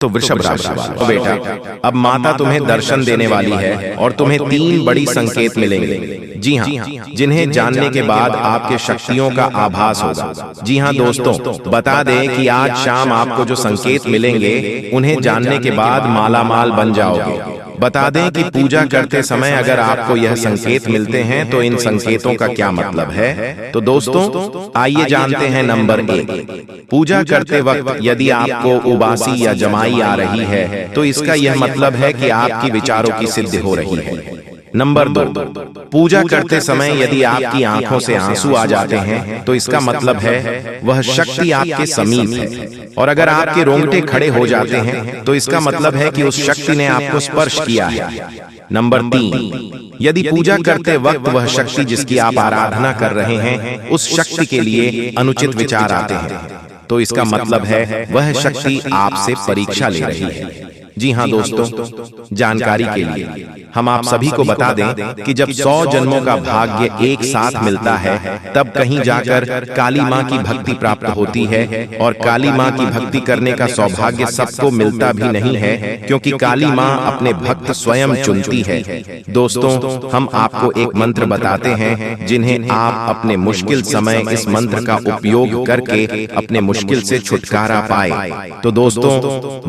तो वृषभ राशि वालों, बेटा अब माता तुम्हें दर्शन देने वाली है और तुम्हें तीन बड़ी संकेत मिलेंगे। जी हाँ, जिन्हें जानने के बाद आपके शक्तियों का आभास होगा। जी हाँ दोस्तों, बता दें कि आज शाम आपको जो संकेत मिलेंगे उन्हें जानने के बाद मालामाल बन जाओगे। बता दें कि पूजा करते समय अगर आपको यह संकेत मिलते हैं तो इन संकेतों का क्या मतलब है। तो दोस्तों आइए जानते हैं। नंबर 1, पूजा करते वक्त यदि आपको उबासी या जमाई आ रही है तो इसका यह मतलब है कि आपकी विचारों की सिद्धि हो रही है। नंबर 2, पूजा करते समय यदि आपकी आंखों से आंसू आ जाते हैं तो इसका मतलब है वह शक्ति आपके समीप है। और अगर आपके रोंगटे खड़े हो जाते हैं तो इसका मतलब है कि उस शक्ति ने आपको स्पर्श किया है। नंबर 3, यदि पूजा करते वक्त वह शक्ति जिसकी आप आराधना कर रहे हैं उस शक्ति के लिए अनुचित विचार आते हैं तो इसका मतलब है वह शक्ति आपसे परीक्षा ले रही है। जी हाँ दोस्तों, जानकारी के लिए हम आप सभी को बता दें कि जब 100 जन्मों का भाग्य एक साथ मिलता है तब कहीं जाकर काली माँ की भक्ति प्राप्त होती है। और काली माँ की भक्ति करने का सौभाग्य सबको मिलता भी नहीं है, क्योंकि काली माँ अपने भक्त स्वयं चुनती है। दोस्तों हम आपको एक मंत्र बताते हैं जिन्हें आप अपने मुश्किल समय इस मंत्र का उपयोग करके अपने मुश्किल से छुटकारा पाए। तो दोस्तों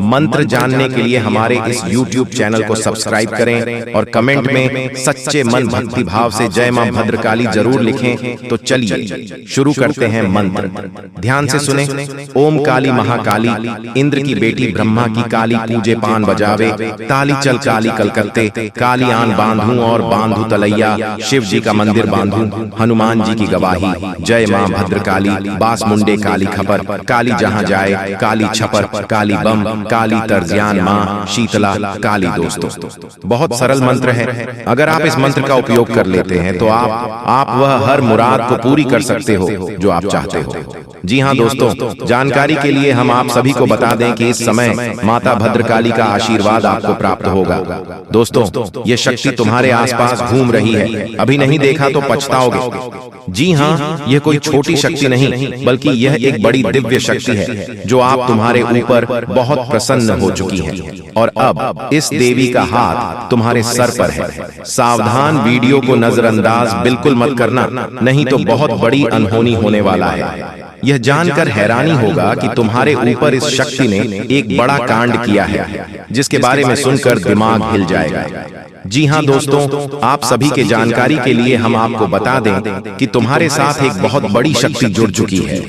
मंत्र जानने के लिए हमारे इस YouTube चैनल को सब्सक्राइब करें और कमेंट में सच्चे मन भक्ति भाव से जय मां भद्रकाली जरूर लिखें। तो चलिए शुरू करते हैं मंत्र। ध्यान से सुने। ओम काली महाकाली, इंद्र की बेटी ब्रह्मा की काली, पूजे पान बजावे, ताली चल काली कलकत्ते, काली आन बांधू और बांधू तलैया, शिव जी का मंदिर बांधू, हनुमान जी की गवाही, जय मां भद्रकाली, बास मुंडे काली खबर, काली जहां जाए काली छपर, काली बम, काली तर्जियान मां शीतला काली। दोस्तों बहुत सरल मंत्र है। अगर आप इस मंत्र का उपयोग कर लेते हैं तो आप वह हर मुराद को पूरी कर सकते हो जो आप चाहते हो। जी हाँ दोस्तों, जानकारी के लिए हम आप सभी को बता दें कि इस समय माता भद्रकाली का आशीर्वाद आपको प्राप्त होगा। दोस्तों ये शक्ति तुम्हारे आसपास घूम रही है, अभी नहीं देखा तो पछताओगे। जी हाँ, यह कोई छोटी शक्ति नहीं बल्कि यह एक बड़ी दिव्य शक्ति है जो आप तुम्हारे ऊपर बहुत प्रसन्न हो चुकी है। और अब इस देवी का हाथ तुम्हारे सर पर है। सावधान, वीडियो को नजरअंदाज बिल्कुल मत करना, नहीं तो बहुत बड़ी अनहोनी होने वाला है। यह जानकर हैरानी होगा कि तुम्हारे ऊपर इस शक्ति ने एक बड़ा कांड किया है जिसके बारे में सुनकर दिमाग हिल जाएगा। जी हाँ दोस्तों, आप सभी के जानकारी के लिए हम आपको बता दें कि तुम्हारे साथ एक बहुत बड़ी शक्ति जुड़ चुकी है,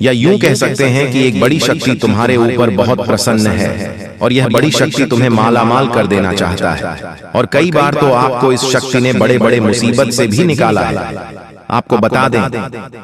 या यूं कह सकते हैं कि एक बड़ी शक्ति तुम्हारे ऊपर बहुत प्रसन्न है और यह बड़ी शक्ति तुम्हें मालामाल कर देना चाहता है। और कई बार तो आपको इस शक्ति ने बड़े बड़े मुसीबत से भी निकाला है। आपको बता दें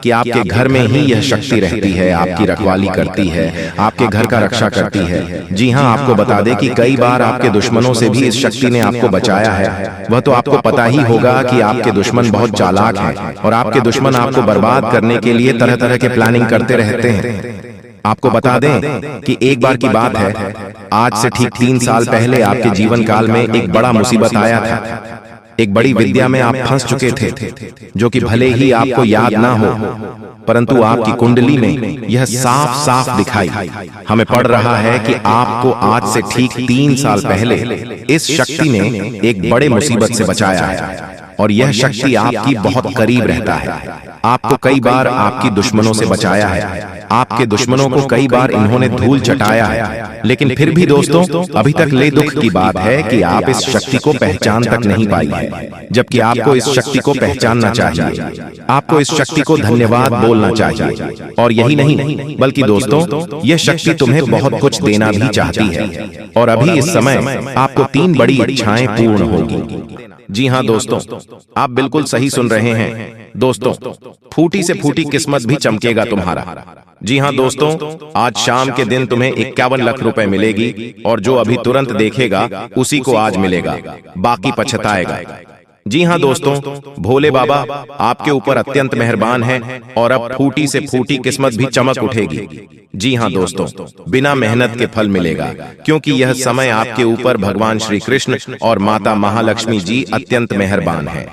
कि आपके घर में ही यह शक्ति रहती है, आपकी रखवाली करती है, आपके घर का रक्षा करती है। जी हाँ, आपको बता दें कि कई बार आपके दुश्मनों से भी इस शक्ति ने आपको बचाया है। वह तो आपको पता ही होगा कि आपके दुश्मन बहुत चालाक हैं और आपके दुश्मन आपको बर्बाद करने के लिए तरह तरह के प्लानिंग करते रहते हैं। आपको बता दें कि एक बार की बात है, आज से ठीक 3 साल पहले आपके जीवन काल में एक बड़ा मुसीबत आया था। एक बड़ी विद्या में आप फंस चुके थे जो कि भले ही आपको याद ना हो, परंतु आपकी कुंडली में यह साफ साफ दिखाई हमें पड़ रहा है कि आपको आज से ठीक 3 साल पहले इस शक्ति ने एक बड़े मुसीबत से बचाया है। और यह शक्ति आपकी बहुत करीब रहता है। आपको कई बार आपकी दुश्मनों से बचाया है, आपके दुश्मनों को कई बार इन्होंने धूल चटाया है, लेकिन फिर भी दोस्तों अभी तक ले दुख की बात है कि आप इस शक्ति को पहचान तक नहीं पाई है, जबकि आपको इस शक्ति को पहचानना चाहिए। आपको इस शक्ति को धन्यवाद बोलना चाहिए। और यही नहीं बल्कि दोस्तों यह शक्ति तुम्हें बहुत कुछ देना भी चाहती है और अभी इस समय आपको 3 बड़ी इच्छाएं पूर्ण होगी। जी हाँ दोस्तों, आप बिल्कुल सही सुन रहे हैं। दोस्तों फूटी से फूटी किस्मत भी चमकेगा तुम्हारा। जी हाँ दोस्तों, आज शाम के दिन तुम्हें 51 लाख रुपए मिलेगी और जो अभी तुरंत देखेगा उसी को आज मिलेगा, बाकी पछताएगा। जी हाँ दोस्तों, भोले बाबा आपके ऊपर अत्यंत मेहरबान हैं और अब फूटी से फूटी किस्मत भी चमक उठेगी। जी हाँ दोस्तों, बिना मेहनत के फल मिलेगा, क्योंकि यह समय आपके ऊपर भगवान श्री कृष्ण और माता महालक्ष्मी जी अत्यंत मेहरबान हैं।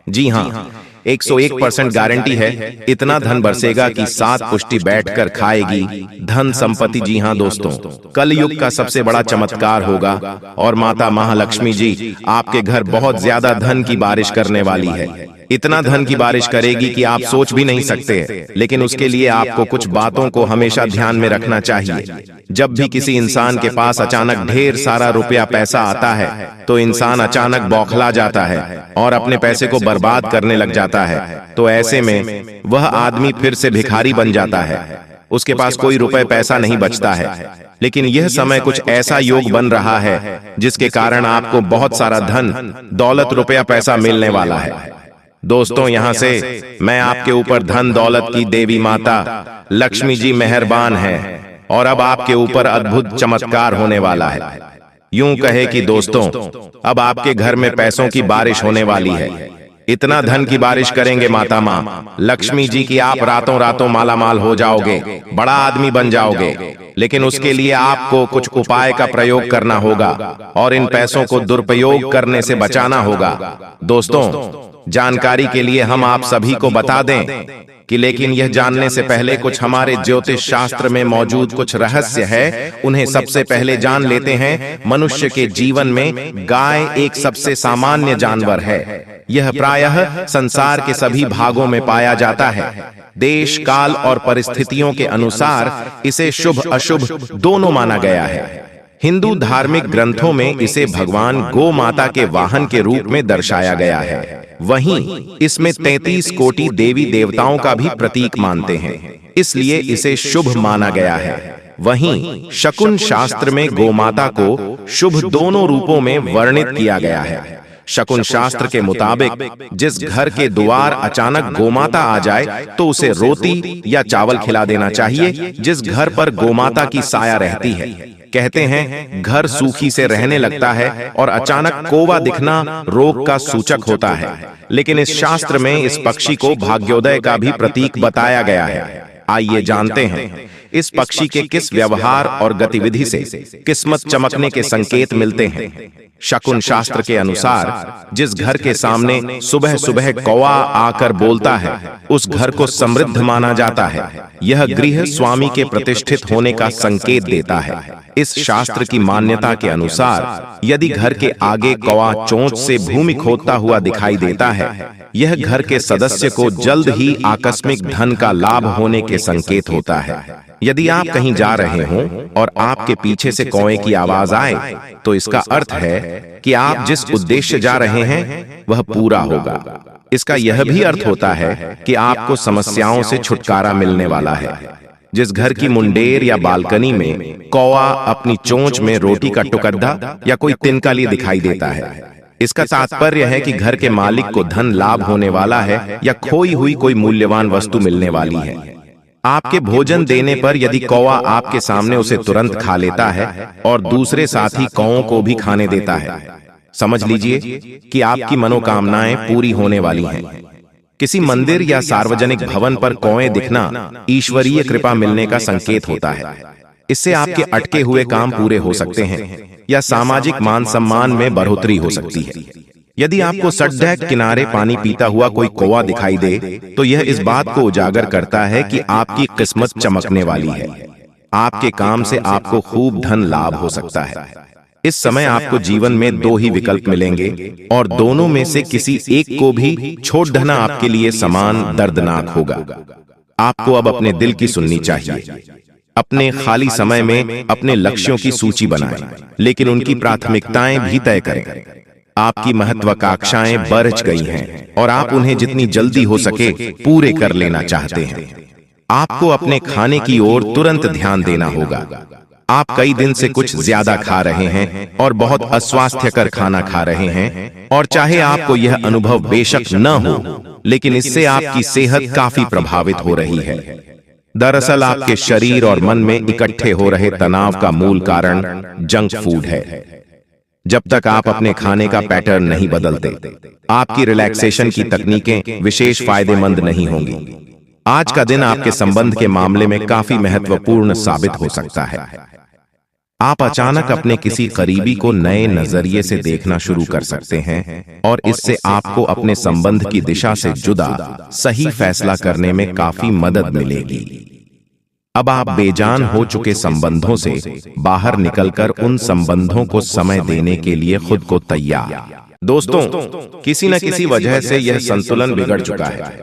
जी हाँ, 101% गारंटी है, इतना धन बरसेगा कि 7 पुष्टि बैठकर खाएगी धन संपत्ति। जी हाँ दोस्तों, कल युग का सबसे बड़ा चमत्कार होगा और माता महालक्ष्मी जी आपके घर बहुत ज्यादा धन की बारिश करने वाली है। इतना धन की बारिश करेगी कि आप सोच भी नहीं सकते। लेकिन उसके लिए आपको कुछ बातों को हमेशा ध्यान में रखना चाहिए। जब भी किसी इंसान के पास अचानक ढेर सारा रुपया पैसा आता है तो इंसान अचानक बौखला जाता है और अपने पैसे को बर्बाद करने लग जाता है। तो ऐसे में वह आदमी फिर से भिखारी बन जाता है, उसके पास कोई रुपए पैसा नहीं बचता है। लेकिन यह समय कुछ ऐसा योग बन रहा है जिसके कारण आपको बहुत सारा धन दौलत रुपया पैसा मिलने वाला है। दोस्तों, यहाँ से मैं आपके ऊपर धन दौलत की देवी माता लक्ष्मी जी मेहरबान है और अब आपके ऊपर अद्भुत चमत्कार होने वाला है। यूं कहे कि दोस्तों, अब आपके घर में पैसों की बारिश होने वाली है। इतना धन की बारिश करेंगे माता माँ लक्ष्मी जी की आप रातों रातों मालामाल हो जाओगे, बड़ा आदमी बन जाओगे। लेकिन उसके लिए आपको कुछ उपाय का प्रयोग करना होगा और इन पैसों को दुरुपयोग करने से बचाना होगा। दोस्तों, जानकारी के लिए हम आप सभी को बता दें कि लेकिन यह जानने से पहले कुछ हमारे ज्योतिष शास्त्र में मौजूद कुछ रहस्य है, उन्हें सबसे पहले जान लेते हैं। मनुष्य के जीवन में गाय एक सबसे सामान्य जानवर है। यह प्रायः संसार के सभी भागों में पाया जाता है। देश काल और परिस्थितियों के अनुसार इसे शुभ अशुभ दोनों माना गया है। हिंदू धार्मिक ग्रंथों में इसे भगवान गो माता के वाहन के रूप में दर्शाया गया है। वहीं इसमें 33 कोटि देवी देवताओं का भी प्रतीक मानते हैं, इसलिए इसे शुभ माना गया है। वहीं शकुन शास्त्र में गोमाता को शुभ दोनों रूपों में वर्णित किया गया है। शकुन शास्त्र के मुताबिक जिस घर के द्वार अचानक गोमाता आ जाए तो उसे रोटी या चावल खिला देना चाहिए। जिस घर पर गोमाता की साया रहती है, कहते हैं घर सूखी से रहने लगता है और अचानक कौवा दिखना रोग का सूचक होता है। लेकिन इस शास्त्र में इस पक्षी को भाग्योदय का भी प्रतीक बताया गया है। आइए जानते हैं इस पक्षी के किस व्यवहार और गतिविधि से किस्मत चमकने के संकेत मिलते हैं। शकुन शास्त्र के अनुसार जिस घर के सामने सुबह सुबह कौवा आकर बोलता है उस घर को समृद्ध माना जाता है। यह गृह स्वामी के प्रतिष्ठित होने का संकेत देता है। इस शास्त्र की मान्यता के अनुसार यदि घर के आगे कौवा चोंच से भूमि खोदता हुआ दिखाई देता है, यह घर के सदस्य को जल्द ही आकस्मिक धन का लाभ होने के संकेत होता है। यदि आप कहीं जा रहे हों और आपके पीछे से कौवे की आवाज आए तो इसका अर्थ है कि आप जिस उद्देश्य जा रहे हैं वह पूरा होगा। इसका यह भी अर्थ होता है कि आपको समस्याओं से छुटकारा मिलने वाला है। जिस घर की मुंडेर या बालकनी में कौवा अपनी चोंच में रोटी का टुकड़ा या कोई तिनका लिए दिखाई देता है, इसका तात्पर्य है कि घर के मालिक को धन लाभ होने वाला है या खोई हुई कोई मूल्यवान वस्तु मिलने वाली है। आपके भोजन देने पर यदि कौवा आपके सामने उसे तुरंत खा लेता है और दूसरे साथी कौवों को भी खाने देता है, समझ लीजिए कि आपकी मनोकामनाएं पूरी होने वाली हैं। किसी मंदिर या सार्वजनिक भवन पर कौवे दिखना ईश्वरीय कृपा मिलने का संकेत होता है। इससे आपके अटके हुए काम पूरे हो सकते हैं या सामाजिक मान सम्मान में बढ़ोतरी हो सकती है। यदि आपको सड़क किनारे पानी पीता हुआ कोई कौवा दिखाई दे तो यह इस बात को उजागर करता है कि आपकी किस्मत चमकने वाली है। आपके काम से आपको खूब धन लाभ हो सकता है। इस समय आपको जीवन में 2 ही विकल्प मिलेंगे और दोनों में से किसी एक को भी छोड़ देना आपके लिए समान दर्दनाक होगा। आपको अब अपने दिल की सुननी चाहिए। अपने खाली समय में अपने लक्ष्यों की सूची बनाएं, लेकिन उनकी प्राथमिकताएं भी तय करें। आपकी महत्वाकांक्षाएं बढ़ गई हैं और आप उन्हें जितनी जल्दी हो सके पूरे कर लेना चाहते हैं। आपको अपने खाने की ओर तुरंत ध्यान देना होगा। आप कई दिन से कुछ ज्यादा खा रहे हैं और बहुत अस्वास्थ्यकर खाना खा रहे हैं, और चाहे आपको यह अनुभव बेशक न हो, लेकिन इससे आपकी सेहत काफी प्रभावित हो रही है। दरअसल आपके शरीर और मन में इकट्ठे हो रहे तनाव का मूल कारण जंक फूड है। जब तक आप अपने खाने का पैटर्न नहीं बदलते, आपकी रिलैक्सेशन की तकनीकें विशेष फायदेमंद नहीं होंगी। आज का दिन आपके संबंध के मामले में काफी महत्वपूर्ण साबित हो सकता है। आप अचानक अपने किसी करीबी को नए नजरिए से देखना शुरू कर सकते हैं और इससे आपको अपने संबंध की दिशा से जुदा सही फैसला करने में काफी मदद मिलेगी। अब आप बेजान हो चुके संबंधों से बाहर निकलकर उन संबंधों को समय देने के लिए खुद को तैयार। दोस्तों, किसी न किसी वजह से यह संतुलन बिगड़ चुका है।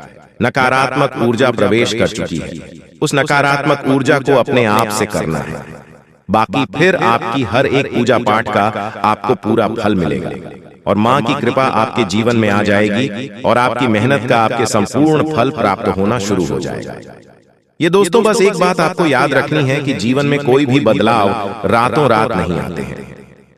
नकारात्मक ऊर्जा प्रवेश कर चुकी है। उस नकारात्मक ऊर्जा को अपने आप से करना है। बाकी फिर आपकी हर एक पूजा पाठ का आपको पूरा फल मिलेगा और मां की कृपा आपके जीवन में आ जाएगी और आपकी मेहनत का आपके संपूर्ण फल प्राप्त होना शुरू हो जाएगा। ये दोस्तों, बस एक बात आपको याद रखनी है कि जीवन में कोई भी बदलाव रातों रात नहीं आते हैं।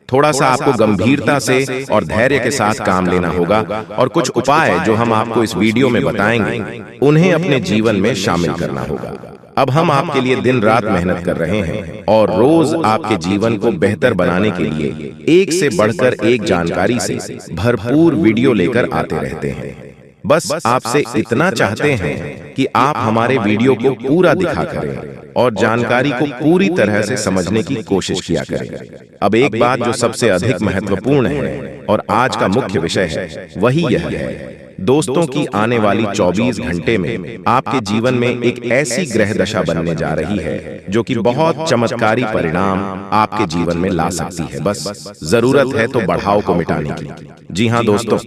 थोड़ा सा आपको गंभीरता से और धैर्य के साथ काम लेना होगा और कुछ उपाय जो हम आपको इस वीडियो में बताएंगे उन्हें अपने जीवन में शामिल करना होगा। अब हम आपके लिए दिन रात मेहनत कर रहे हैं और रोज आपके जीवन को बेहतर बनाने के लिए एक से बढ़कर एक जानकारी से भरपूर वीडियो लेकर आते रहते हैं। बस आपसे इतना चाहते हैं कि आप हमारे वीडियो को पूरा दिखा करें और जानकारी को पूरी तरह से समझने की कोशिश किया करें। अब एक बात जो सबसे अधिक महत्वपूर्ण है और आज का मुख्य विषय है, वही यह है दोस्तों की आने वाली 24 घंटे में आपके जीवन में एक ऐसी ग्रह दशा बनने जा रही है जो कि बहुत चमत्कारी परिणाम आपके जीवन में ला सकती है। बस जरूरत है तो बढ़ाव को मिटाने की। जी हाँ दोस्तों,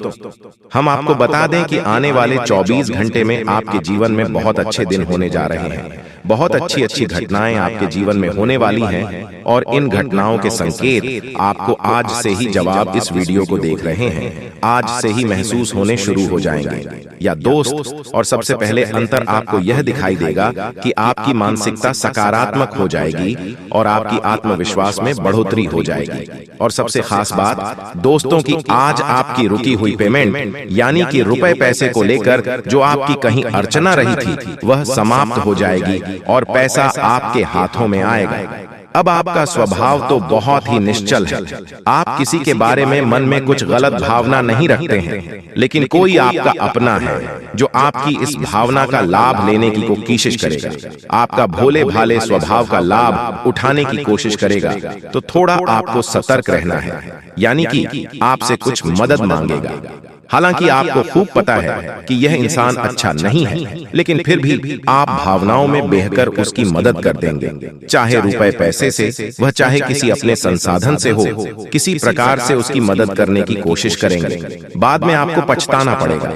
हम आपको बता दें कि आने वाले 24 घंटे में आपके जीवन में बहुत अच्छे दिन होने जा रहे हैं। बहुत अच्छी अच्छी घटनाएं आपके जीवन में होने वाली हैं और इन घटनाओं के संकेत आपको आज से ही, जवाब इस वीडियो को देख रहे हैं, आज से ही महसूस होने शुरू हो जाएंगे। या दोस्त, और सबसे पहले अंतर आपको यह दिखाई देगा कि आपकी मानसिकता सकारात्मक हो जाएगी और आपकी आत्मविश्वास में बढ़ोतरी हो जाएगी। और सबसे खास बात दोस्तों की, आज आपकी रुकी हुई पेमेंट यानी कि रुपए पैसे को लेकर जो आपकी कहीं अड़चना रही थी वह समाप्त हो जाएगी और पैसा आपके हाथों में आएगा। अब आपका स्वभाव तो बहुत ही निश्चल है। आप किसी के बारे में मन में कुछ गलत भावना नहीं रखते हैं, लेकिन कोई आपका अपना है जो आपकी इस भावना का लाभ लेने की कोशिश करेगा, आपका भोले भाले स्वभाव का लाभ उठाने की कोशिश करेगा। तो थोड़ा आपको सतर्क रहना है, यानी कि आपसे कुछ मदद मांगेगा। हालांकि आपको खूब पता है कि यह इंसान अच्छा नहीं है, लेकिन फिर भी आप भावनाओं में बहकर उसकी मदद कर देंगे, चाहे रुपए पैसे से, वह चाहे किसी अपने संसाधन से हो, किसी प्रकार से उसकी मदद करने की कोशिश करेंगे। बाद में आपको पछताना पड़ेगा।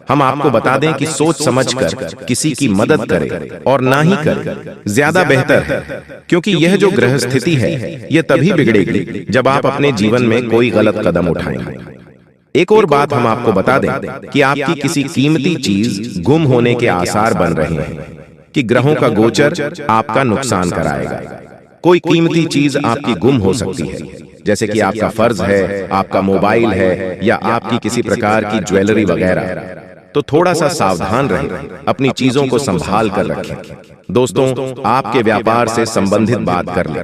हम आपको बता दें कि सोच समझकर किसी की मदद करें और ना ही करें, ज्यादा बेहतर है, क्योंकि यह जो ग्रह स्थिति है यह तभी बिगड़ेगी जब आप अपने जीवन में कोई गलत कदम उठाएंगे। एक और बात हम आपको बता दें कि आपकी किसी कीमती चीज गुम होने के आसार बन रहे हैं, कि ग्रहों का गोचर आपका नुकसान कराएगा। कोई कीमती चीज आपकी गुम हो सकती है, जैसे कि आपका फर्ज है, आपका मोबाइल है या आपकी किसी प्रकार की ज्वेलरी वगैरह। तो थोड़ा सा सावधान रहें, अपनी चीजों को संभाल कर रखें। दोस्तों, आपके व्यापार से संबंधित बात कर लें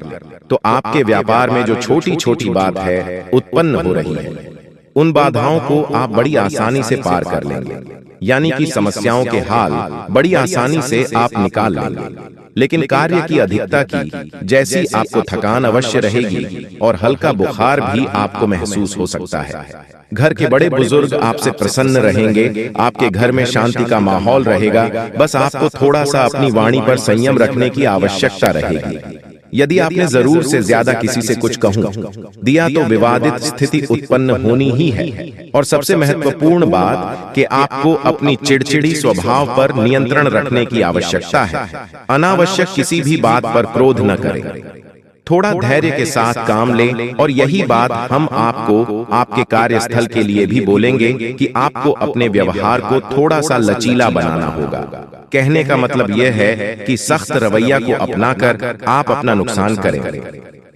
तो आपके व्यापार में जो छोटी छोटी बात है उत्पन्न हो रही है, उन बाधाओं को आप बड़ी आसानी से पार कर लेंगे, यानी कि समस्याओं के हाल बड़ी आसानी से आप निकाल लेंगे। लेकिन कार्य की अधिकता की जैसी आपको थकान अवश्य रहेगी और हल्का बुखार भी आपको महसूस हो सकता है। घर के बड़े बुजुर्ग आपसे प्रसन्न रहेंगे, आपके घर में शांति का माहौल रहेगा। बस आपको थोड़ा सा अपनी वाणी पर संयम रखने की आवश्यकता रहेगी। यदि आपने जरूर से ज्यादा किसी से कुछ कहूं दिया तो विवादित स्थिति उत्पन्न होनी ही है। और सबसे महत्वपूर्ण बात कि आपको अपनी चिड़चिड़ी स्वभाव पर नियंत्रण रखने की आवश्यकता है। अनावश्यक किसी भी बात पर क्रोध न करें, थोड़ा धैर्य के साथ काम लें। और यही बात हम आपको आपके कार्यस्थल के लिए भी बोलेंगे कि आपको अपने व्यवहार को थोड़ा सा लचीला बनाना होगा। कहने का मतलब यह है कि सख्त रवैया को अपनाकर आप अपना नुकसान करें,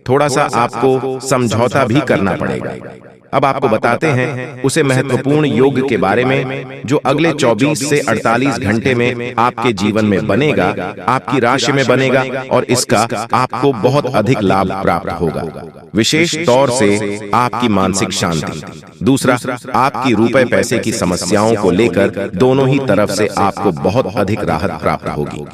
थोड़ा सा आपको समझौता भी करना पड़ेगा। अब आपको बताते हैं उसे महत्वपूर्ण योग के बारे में जो अगले 24 से 48 घंटे में आपके जीवन में बनेगा, आपकी राशि में बनेगा और इसका आपको बहुत अधिक लाभ प्राप्त होगा। विशेष तौर से आपकी मानसिक शांति, दूसरा आपकी रुपए पैसे की समस्याओं को लेकर दोनों ही तरफ से आपको बहुत अधिक राहत प्राप्त होगी।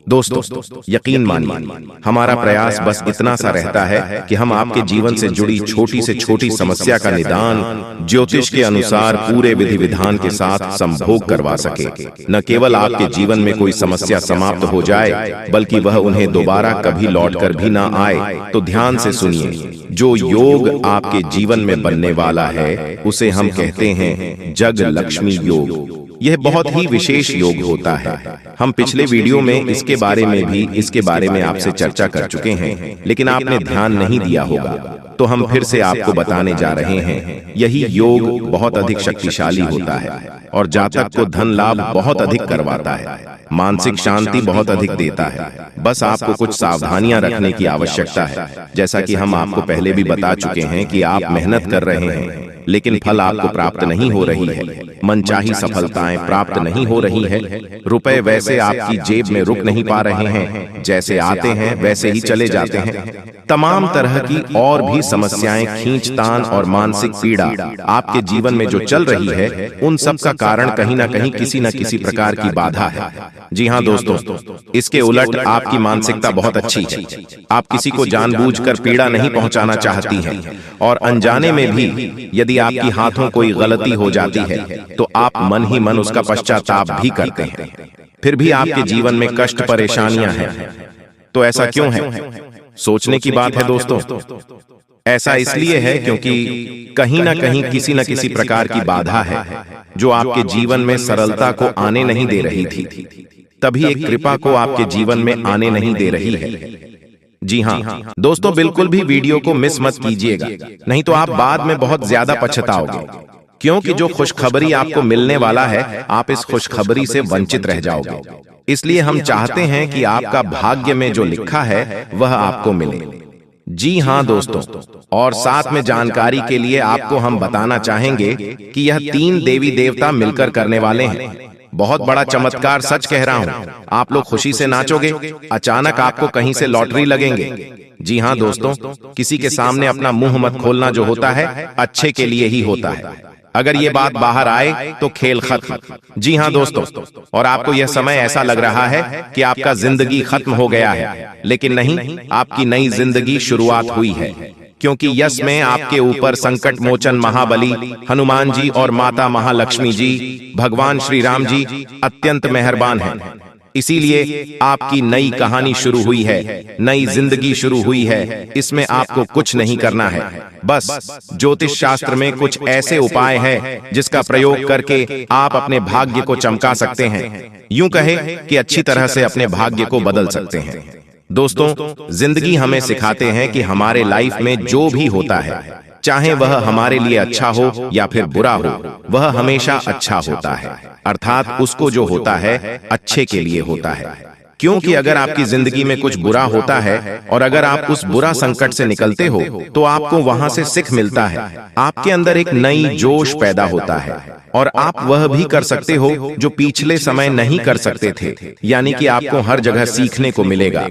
दोस्तों, यकीन मानिए, हमारा प्रयास बस इतना सा रहता है कि हम आपके जीवन से जुड़ी छोटी से छोटी समस्या का निदान ज्योतिष के अनुसार पूरे विधि विधान के साथ संभोग करवा सके। न केवल आपके जीवन में कोई समस्या समाप्त हो जाए, बल्कि वह उन्हें दोबारा कभी लौटकर भी ना आए। तो ध्यान से सुनिए, जो योग आपके जीवन में बनने वाला है उसे हम कहते हैं जग लक्ष्मी योग। यह बहुत ही विशेष योग होता है। हम पिछले वीडियो में इसके बारे में आपसे चर्चा कर चुके हैं, लेकिन आपने ध्यान नहीं दिया होगा, तो हम फिर से आपको बताने जा रहे हैं। यही योग बहुत अधिक शक्तिशाली होता है और जातक को धन लाभ बहुत अधिक करवाता है, मानसिक शांति बहुत अधिक देता है। बस आपको कुछ सावधानियां रखने की आवश्यकता है। जैसा कि हम आपको पहले भी बता चुके हैं कि आप मेहनत कर रहे हैं, लेकिन फल आपको प्राप्त नहीं हो रही है, मनचाही सफलताएं प्राप्त नहीं हो रही है, रुपए वैसे आपकी जेब में रुक नहीं पा रहे हैं, जैसे आते हैं वैसे ही चले जाते हैं। तमाम तरह की और भी समस्याएं, खींचतान और मानसिक पीड़ा आपके जीवन में जो चल रही है, उन सब का कारण कहीं ना कहीं किसी न किसी प्रकार की बाधा है। जी हाँ दोस्तों, इसके उलट आपकी मानसिकता बहुत अच्छी है। आप किसी को जानबूझकर पीड़ा नहीं पहुंचाना चाहती हैं, और अनजाने में भी यदि आपकी हाथों कोई गलती हो जाती है तो आप मन ही मन उसका पश्चाताप भी करते हैं। फिर भी आपके जीवन में कष्ट परेशानियां हैं। तो ऐसा क्यों है? सोचने की बात है दोस्तों। ऐसा इसलिए है क्योंकि कहीं ना कहीं किसी न किसी प्रकार की बाधा है जो आपके जीवन में सरलता को आने नहीं दे रही थी, तभी एक कृपा को आपके जीवन में आने नहीं दे रही है। जी हाँ दोस्तों, बिल्कुल भी वीडियो को मिस मत कीजिएगा, नहीं तो आप बाद में बहुत ज्यादा पछताओगे, क्योंकि जो खुशखबरी आपको मिलने वाला है, आप इस खुशखबरी से वंचित रह जाओगे। इसलिए हम चाहते हैं कि आपका भाग्य में जो लिखा है वह आपको मिले। जी हाँ दोस्तों, और साथ में जानकारी के लिए आपको हम बताना चाहेंगे कि यह 3 देवी देवता मिलकर करने वाले हैं। बहुत बड़ा चमत्कार, सच कह रहा हूँ। आप लोग खुशी से नाचोगे, अचानक आपको कहीं से लॉटरी लगेंगे। जी हाँ दोस्तों, किसी के सामने अपना मुंह मत खोलना जो होता है, अच्छे के लिए ही होता है। अगर ये बात बाहर आए तो खेल खत्म। जी हाँ दोस्तों, और आपको यह समय ऐसा लग रहा है कि आपका जिंदगी खत्म हो गया है, लेकिन नहीं, आपकी नई जिंदगी शुरुआत हुई है, क्योंकि यश में आपके ऊपर संकट मोचन महाबली हनुमान जी और माता महालक्ष्मी जी, भगवान श्री राम जी अत्यंत मेहरबान हैं। इसीलिए आपकी नई कहानी शुरू हुई है, नई जिंदगी शुरू हुई है। इसमें आपको कुछ नहीं करना है, बस ज्योतिष शास्त्र में कुछ ऐसे उपाय हैं जिसका प्रयोग करके आप अपने भाग्य को चमका सकते हैं। यूं कहे कि अच्छी तरह से अपने भाग्य को बदल सकते हैं। दोस्तों, जिंदगी हमें सिखाते हैं कि हमारे लाइफ में जो भी होता है, चाहे वह हमारे लिए अच्छा हो या फिर बुरा हो, वह हमेशा अच्छा होता है। अर्थात उसको जो होता है अच्छे के लिए होता है। क्योंकि अगर आपकी जिंदगी में कुछ बुरा होता है और अगर आप उस बुरा संकट से निकलते हो तो आपको वहां से सीख मिलता है, आपके अंदर एक नई जोश पैदा होता है और आप वह भी कर सकते हो जो पिछले समय नहीं कर सकते थे। यानी कि आपको हर जगह सीखने को मिलेगा।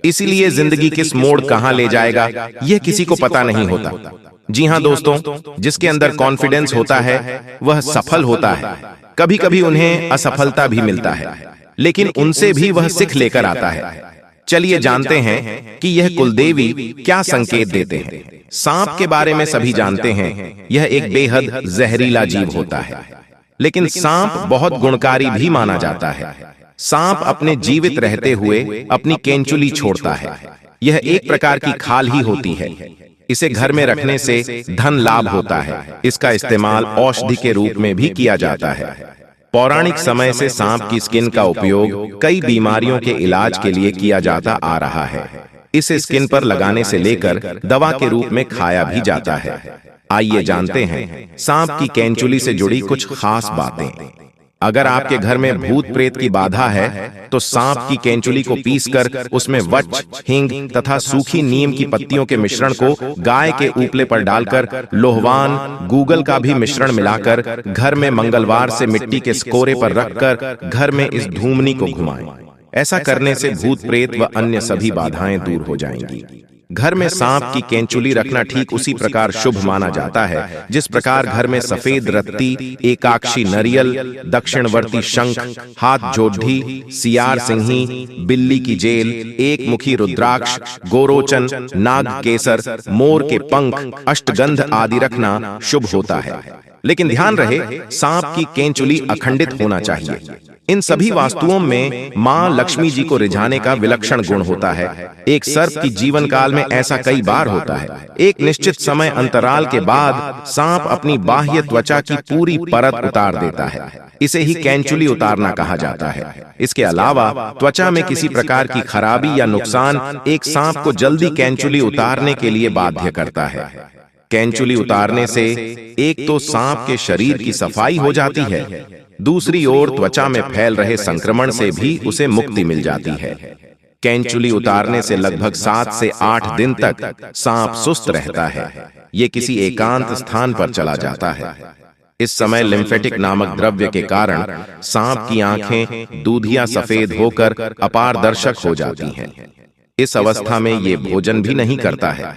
इसीलिए जिंदगी किस मोड़ कहां ले जाएगा यह किसी को पता नहीं होता। जी हाँ दोस्तों, जिसके अंदर कॉन्फिडेंस होता है वह सफल होता है। कभी कभी उन्हें असफलता भी मिलता है, लेकिन उनसे भी वह सीख लेकर आता है। चलिए जानते हैं कि यह कुलदेवी क्या संकेत देते हैं। सांप के बारे में सभी जानते हैं, यह एक बेहद जहरीला जीव होता है, लेकिन सांप बहुत गुणकारी भी माना जाता है। सांप अपने जीवित रहते हुए अपनी केंचुली छोड़ता है। यह एक प्रकार की खाल ही होती है। इसे घर में रखने से धन लाभ होता है। इसका इस्तेमाल औषधि के रूप में भी किया जाता है। पौराणिक समय से सांप की स्किन का उपयोग कई बीमारियों के इलाज के लिए किया जाता आ रहा है। इसे स्किन पर लगाने से लेकर दवा के रूप में खाया भी जाता है। आइए जानते हैं सांप की केंचुली से जुड़ी कुछ खास बातें। अगर आपके घर में भूत प्रेत की बाधा है तो सांप की केंचुली को पीसकर उसमें वच, हींग तथा सूखी नीम की पत्तियों के मिश्रण को गाय के उपले पर डालकर लोहवान, गूगल का भी मिश्रण मिलाकर घर में मंगलवार से मिट्टी के स्कोरे पर रखकर घर में इस धूमनी को घुमाएं। ऐसा करने से भूत प्रेत व अन्य सभी बाधाएं दूर हो जाएंगी। घर में सांप की केंचुली रखना ठीक उसी प्रकार शुभ माना जाता है जिस प्रकार घर में सफेद रत्ती, एकाक्षी नरियल, दक्षिणवर्ती शंख, हाथ जोढ़ी, सियार सिंही, बिल्ली की जेल, एक मुखी रुद्राक्ष, गोरोचन, नाग केसर, मोर के पंख, अष्टगंध आदि रखना शुभ होता है। लेकिन ध्यान रहे, सांप की केंचुली अखंडित होना चाहिए। इन सभी वास्तुओं में मां लक्ष्मी जी को रिझाने का विलक्षण गुण होता है। एक सर्प की जीवन काल में ऐसा कई बार होता है। एक निश्चित समय अंतराल के बाद सांप अपनी बाह्य त्वचा की पूरी परत उतार देता है। इसे ही केंचुली उतारना कहा जाता है। इसके अलावा त्वचा में किसी प्रकार की खराबी या नुकसान एक सांप को जल्दी केंचुली उतारने के लिए बाध्य करता है। केंचुली उतारने से एक तो सांप के शरीर की सफाई हो जाती है, दूसरी ओर त्वचा में फैल रहे संक्रमण से भी उसे मुक्ति मिल जाती है। केंचुली उतारने से लगभग 7 से 8 दिन तक सांप सुस्त रहता है। ये किसी एकांत स्थान पर चला जाता है। इस समय लिम्फेटिक नामक द्रव्य के कारण सांप की आंखें दूधिया सफेद होकर अपारदर्शक हो जाती हैं। इस अवस्था में ये भोजन भी नहीं करता है।